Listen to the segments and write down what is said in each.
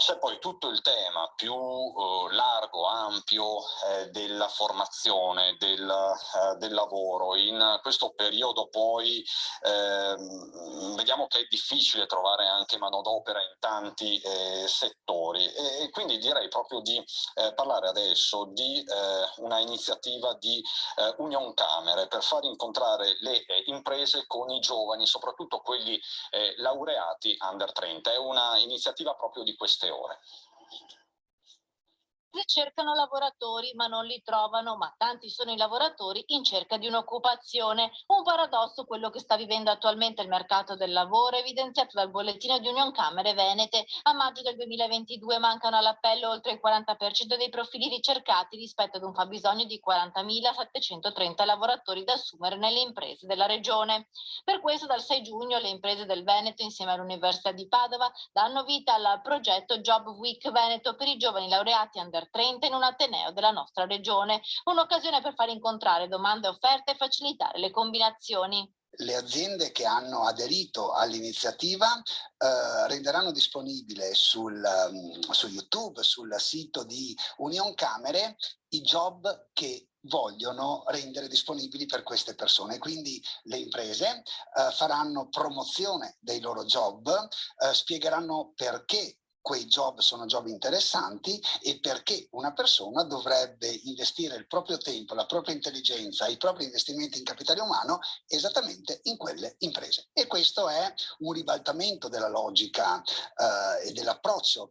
C'è poi tutto il tema più largo, ampio della formazione, del lavoro. In questo periodo poi vediamo che è difficile trovare anche manodopera in tanti settori e quindi direi proprio di parlare adesso di una iniziativa di Union Camere per far incontrare le imprese con i giovani, soprattutto quelli laureati under 30. È una iniziativa proprio di queste ore. Cercano lavoratori ma non li trovano, ma tanti sono i lavoratori in cerca di un'occupazione. Un paradosso quello che sta vivendo attualmente il mercato del lavoro, evidenziato dal bollettino di Union Camere Venete. A maggio del 2022 mancano all'appello oltre il 40% dei profili ricercati rispetto ad un fabbisogno di 40.730 lavoratori da assumere nelle imprese della regione. Per questo dal 6 giugno le imprese del Veneto insieme all'Università di Padova danno vita al progetto Job Week Veneto per i giovani laureati under 30 in un ateneo della nostra regione, un'occasione per far incontrare domande e offerte e facilitare le combinazioni. Le aziende che hanno aderito all'iniziativa renderanno disponibile su YouTube, sul sito di Union Camere, i job che vogliono rendere disponibili per queste persone. Quindi le imprese faranno promozione dei loro job, spiegheranno perché quei job sono job interessanti e perché una persona dovrebbe investire il proprio tempo, la propria intelligenza, i propri investimenti in capitale umano esattamente in quelle imprese. E questo è un ribaltamento della logica e dell'approccio.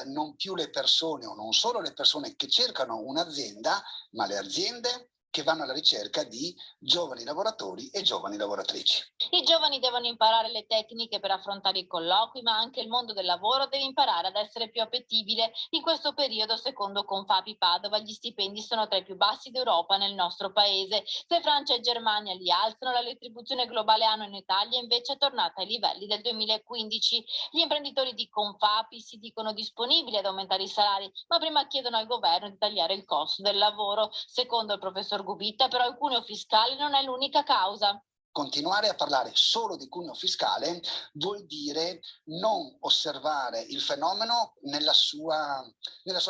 Non più le persone, o non solo le persone che cercano un'azienda, ma le aziende che vanno alla ricerca di giovani lavoratori e giovani lavoratrici. I giovani devono imparare le tecniche per affrontare i colloqui, ma anche il mondo del lavoro deve imparare ad essere più appetibile. In questo periodo, secondo Confapi Padova, gli stipendi sono tra i più bassi d'Europa nel nostro paese. Se Francia e Germania li alzano, la retribuzione globale annua in Italia invece è tornata ai livelli del 2015. Gli imprenditori di Confapi si dicono disponibili ad aumentare i salari, ma prima chiedono al governo di tagliare il costo del lavoro. Secondo il professor Gubitta, però il cuneo fiscale non è l'unica causa. Continuare a parlare solo di cuneo fiscale vuol dire non osservare il fenomeno nella sua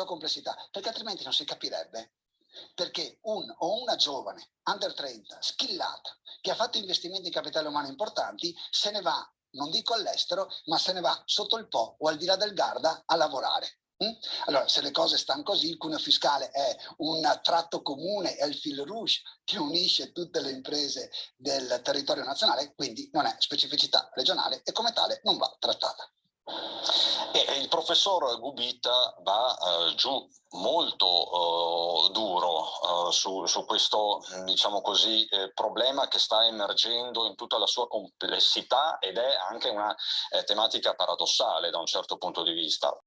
complessità, perché altrimenti non si capirebbe. Perché un o una giovane under 30, skillata, che ha fatto investimenti in capitale umano importanti, se ne va, non dico all'estero, ma se ne va sotto il Po o al di là del Garda a lavorare. Allora, se le cose stanno così, il cuneo fiscale è un tratto comune, è il fil rouge che unisce tutte le imprese del territorio nazionale, quindi non è specificità regionale e come tale non va trattata. E il professor Gubitta va giù molto duro su questo, diciamo così, problema che sta emergendo in tutta la sua complessità ed è anche una tematica paradossale da un certo punto di vista.